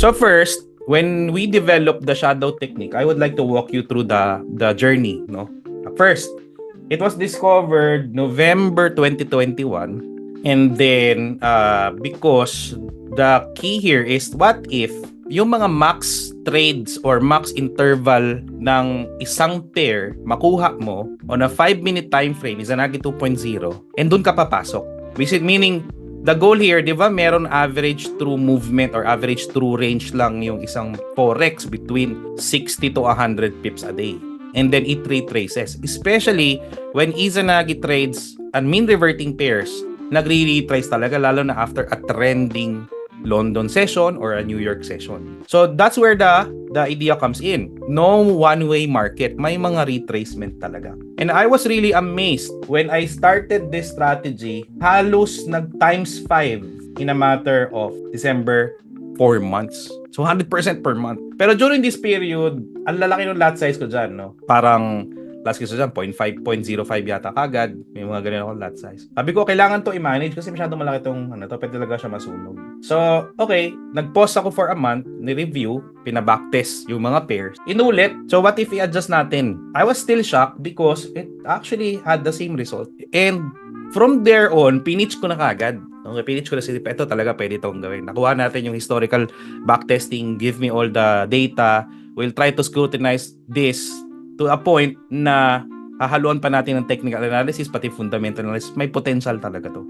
So first, when we developed the shadow technique, I would like to walk you through the journey, no? First, it was discovered November 2021, and then because the key here is what if yung mga max trades or max interval ng isang pair makuha mo on a 5-minute time frame is Izanagi 2.0 and dun ka papasok. Meaning, the goal here, di ba, meron average true movement or average true range lang yung isang forex between 60 to 100 pips a day. And then it retraces. Especially when Izanagi trades and mean reverting pairs, nagre-retrace talaga lalo na after a trending London session or a New York session. So that's where the idea comes in. No one-way market. May mga retracement talaga. And I was really amazed when I started this strategy, halos nag times 5 in a matter of December 4 months. So 100% per month. Pero during this period, ang lalaki ng lot size ko dyan, no? Parang last ko dyan, 0.5, 0.05 yata kagad. May mga ganyan akong lot size. Sabi ko, kailangan to i-manage kasi masyadong malaki tong, pwede talaga siya masunog. So, okay, nag-pause ako for a month, ni-review, pinabacktest yung mga pairs. Inulit. So, what if i-adjust natin? I was still shocked because it actually had the same result. And from there on, pinitch ko na kagad. Okay, pinitch ko na si ito talaga pwede itong gawin. Nakuha natin yung historical backtesting, give me all the data. We'll try to scrutinize this to a point na hahaluan pa natin ng technical analysis pati fundamental analysis. May potential talaga to.